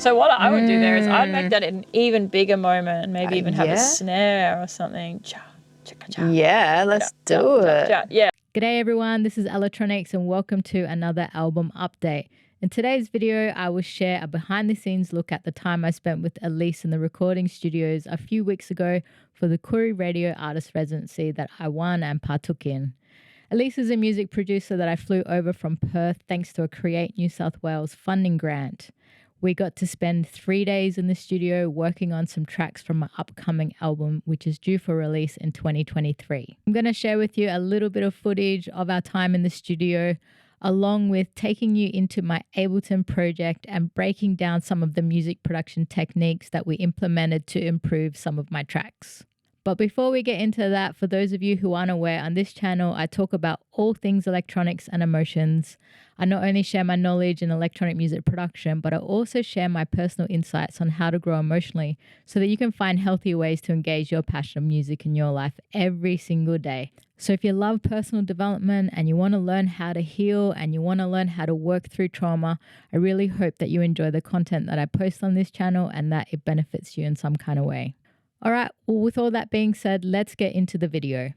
So what I would do there is I'd make that an even bigger moment and maybe even have a snare or something. Yeah, let's do it. Yeah. G'day everyone, this is Electronics and welcome to another album update. In today's video, I will share a behind the scenes look at the time I spent with Elise in the recording studios a few weeks ago for the Query Radio Artist Residency that I won and partook in. Elise is a music producer that I flew over from Perth thanks to a Create New South Wales funding grant. We got to spend 3 days in the studio working on some tracks from my upcoming album, which is due for release in 2023. I'm going to share with you a little bit of footage of our time in the studio, along with taking you into my Ableton project and breaking down some of the music production techniques that we implemented to improve some of my tracks. But before we get into that, for those of you who aren't aware, on this channel, I talk about all things electronics and emotions. I not only share my knowledge in electronic music production, but I also share my personal insights on how to grow emotionally so that you can find healthier ways to engage your passion of music in your life every single day. So if you love personal development and you want to learn how to heal and you want to learn how to work through trauma, I really hope that you enjoy the content that I post on this channel and that it benefits you in some kind of way. All right, well, with all that being said, let's get into the video.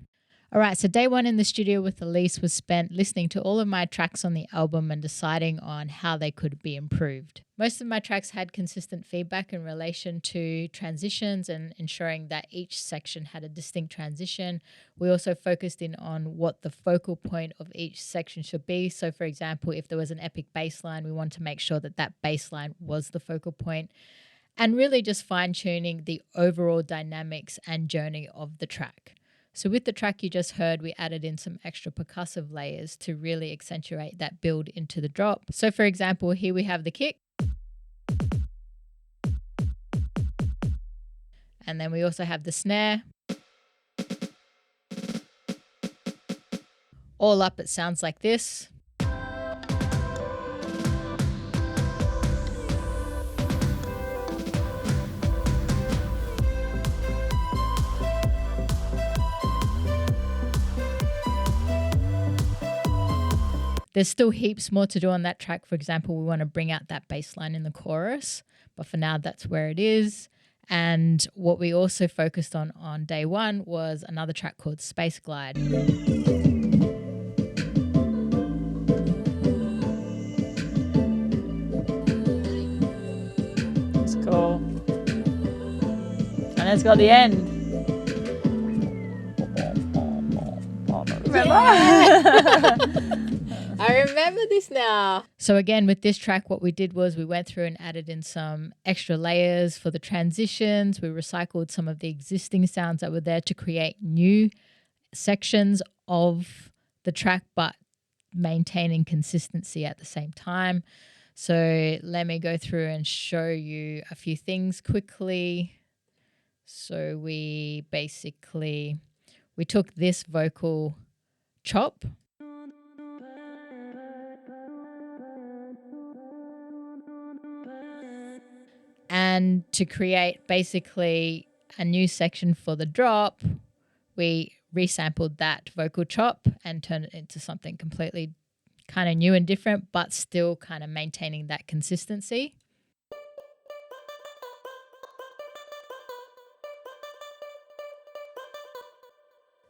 All right, so day one in the studio with Elise was spent listening to all of my tracks on the album and deciding on how they could be improved. Most of my tracks had consistent feedback in relation to transitions and ensuring that each section had a distinct transition. We also focused in on what the focal point of each section should be. So for example, if there was an epic bass line, we want to make sure that that bass line was the focal point. And really just fine-tuning the overall dynamics and journey of the track. So with the track you just heard, we added in some extra percussive layers to really accentuate that build into the drop. So for example, here we have the kick. And then we also have the snare. All up it sounds like this. There's still heaps more to do on that track. For example, we want to bring out that bass line in the chorus, but for now that's where it is. And what we also focused on day one was another track called Space Glide. It's cool. And it's got the end. Remember? I remember this now. So again, with this track, what we did was we went through and added in some extra layers for the transitions. We recycled some of the existing sounds that were there to create new sections of the track, but maintaining consistency at the same time. So let me go through and show you a few things quickly. So we took this vocal chop, and to create basically a new section for the drop, we resampled that vocal chop and turned it into something completely kind of new and different, but still kind of maintaining that consistency.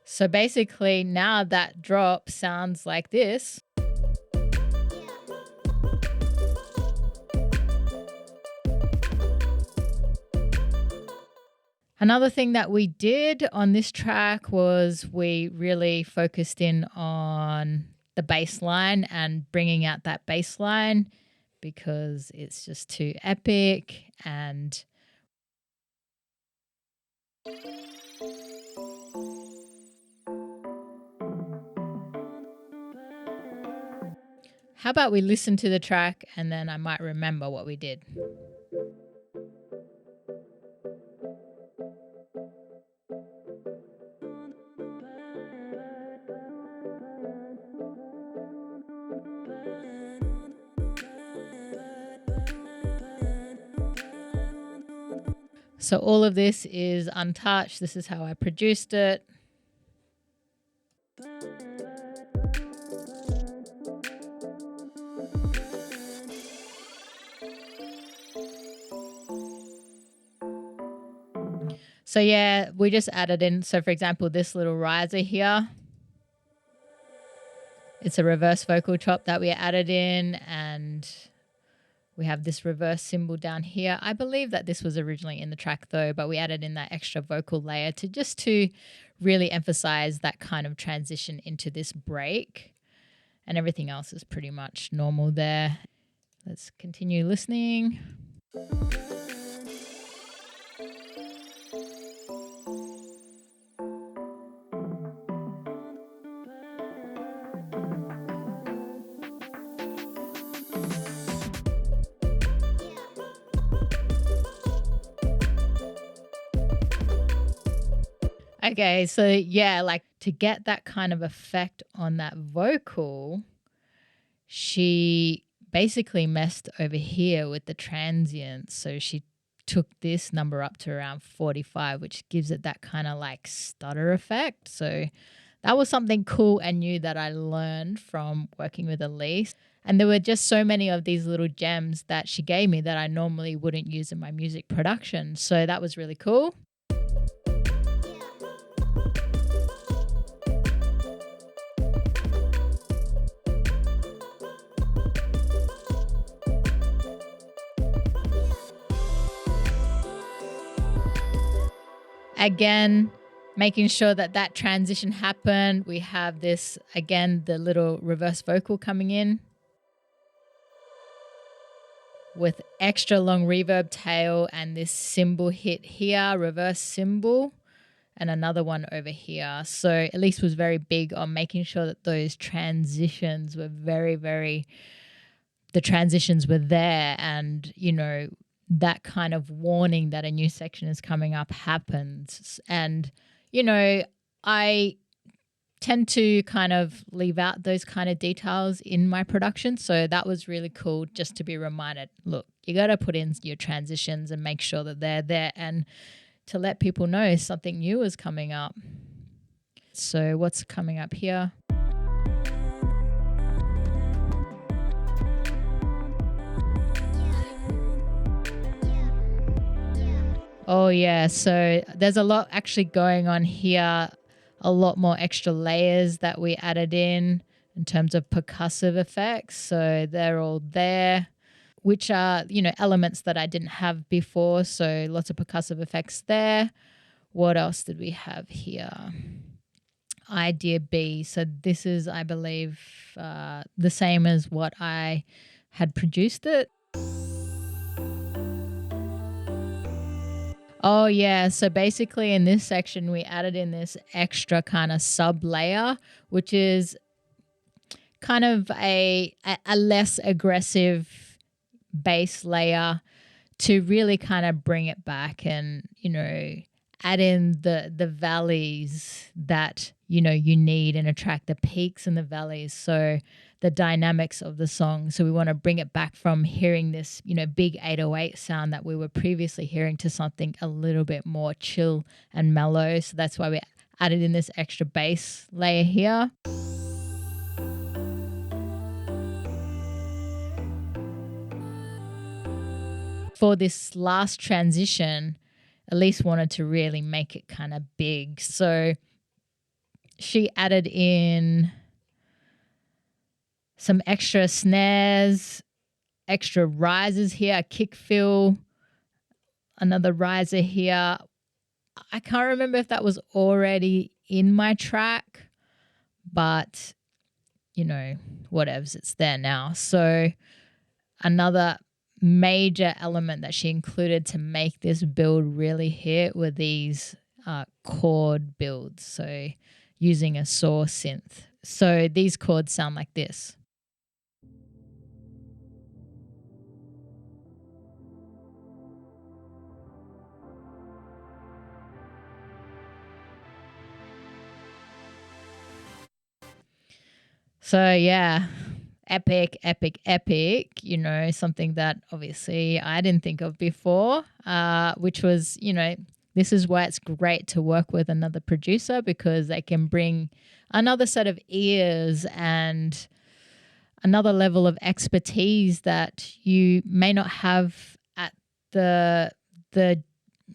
So basically now that drop sounds like this. Another thing that we did on this track was we really focused in on the bass line and bringing out that bass line because it's just too epic. And how about we listen to the track and then I might remember what we did. So all of this is untouched. This is how I produced it. So yeah, we just added in. So for example, this little riser here, it's a reverse vocal chop that we added in, and we have this reverse cymbal down here. I believe that this was originally in the track though, but we added in that extra vocal layer to really emphasize that kind of transition into this break, and everything else is pretty much normal there. Let's continue listening. Okay, so yeah, like to get that kind of effect on that vocal, she basically messed over here with the transients. So she took this number up to around 45, which gives it that kind of like stutter effect. So that was something cool and new that I learned from working with Elise. And there were just so many of these little gems that she gave me that I normally wouldn't use in my music production. So that was really cool. Again, making sure that that transition happened. We have this, again, the little reverse vocal coming in with extra long reverb tail and this cymbal hit here, reverse cymbal, and another one over here. So Elise was very big on making sure that those transitions were the transitions were there, and, you know, that kind of warning that a new section is coming up happens. And, you know, I tend to kind of leave out those kind of details in my production. So that was really cool just to be reminded, look, you got to put in your transitions and make sure that they're there, and to let people know something new is coming up. So what's coming up here? Oh yeah, so there's a lot actually going on here, a lot more extra layers that we added in terms of percussive effects. So they're all there, which are, you know, elements that I didn't have before. So lots of percussive effects there. What else did we have here? Idea B. So this is, I believe, the same as what I had produced it. Oh yeah, so basically in this section we added in this extra kind of sub layer, which is kind of a less aggressive bass layer to really kind of bring it back and, you know, add in the valleys that, you know, you need in a track, the peaks and the valleys. So the dynamics of the song. So we want to bring it back from hearing this, you know, big 808 sound that we were previously hearing to something a little bit more chill and mellow. So that's why we added in this extra bass layer here. For this last transition, Elise wanted to really make it kind of big. So she added in some extra snares, extra risers here, a kick fill, another riser here. I can't remember if that was already in my track, but, you know, whatevs, it's there now. So another major element that she included to make this build really hit were these chord builds. So using a saw synth. So these chords sound like this. So yeah, epic, you know, something that obviously I didn't think of before, which was, you know, this is why it's great to work with another producer, because they can bring another set of ears and another level of expertise that you may not have at the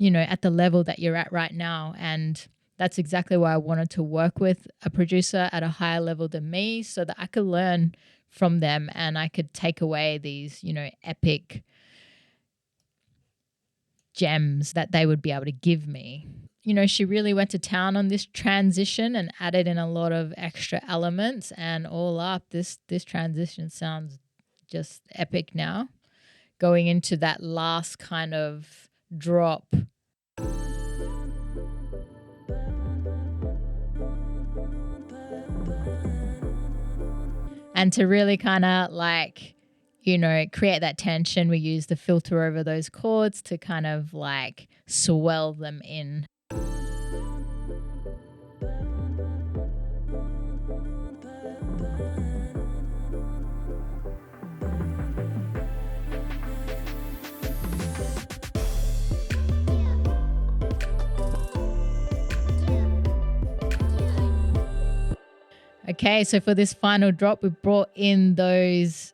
at the level that you're at right now. And that's exactly why I wanted to work with a producer at a higher level than me, so that I could learn from them and I could take away these, epic gems that they would be able to give me. She really went to town on this transition and added in a lot of extra elements, and all up, this transition sounds just epic now. Going into that last kind of drop. And to really kind of like, create that tension, we use the filter over those chords to kind of like swell them in. Okay, so for this final drop, we brought in those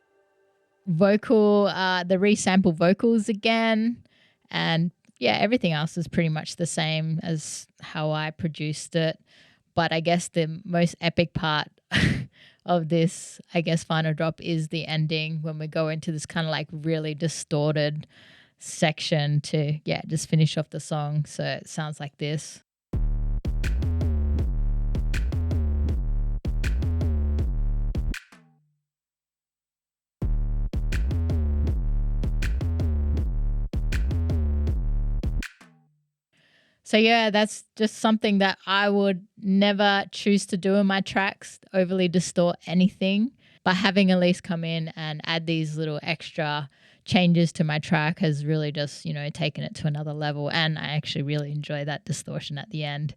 the resample vocals again. And yeah, everything else is pretty much the same as how I produced it. But I guess the most epic part of this, final drop is the ending, when we go into this kind of like really distorted section to, just finish off the song. So it sounds like this. So yeah, that's just something that I would never choose to do in my tracks, overly distort anything. But having Elise come in and add these little extra changes to my track has really just, taken it to another level. And I actually really enjoy that distortion at the end.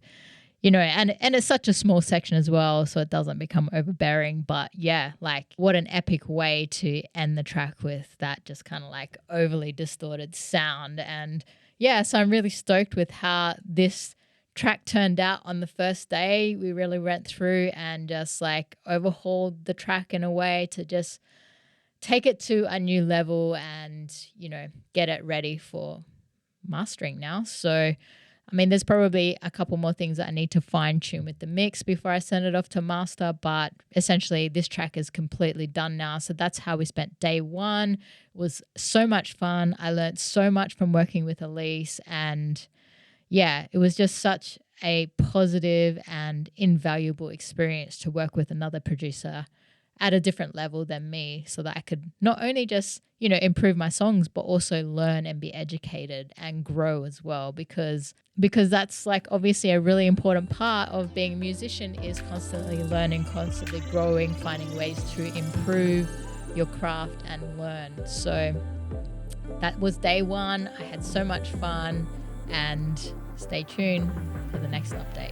And it's such a small section as well, so it doesn't become overbearing. But yeah, like what an epic way to end the track with that just kind of like overly distorted sound. And yeah, so I'm really stoked with how this track turned out on the first day. We really went through and just like overhauled the track in a way to just take it to a new level and, get it ready for mastering now. So, there's probably a couple more things that I need to fine tune with the mix before I send it off to master, but essentially this track is completely done now. So that's how we spent day one. It was so much fun. I learned so much from working with Elise, and yeah, it was just such a positive and invaluable experience to work with another producer at a different level than me, so that I could not only just, improve my songs, but also learn and be educated and grow as well, because that's like obviously a really important part of being a musician, is constantly learning, constantly growing, finding ways to improve your craft and learn. So that was day one. I had so much fun, and stay tuned for the next update.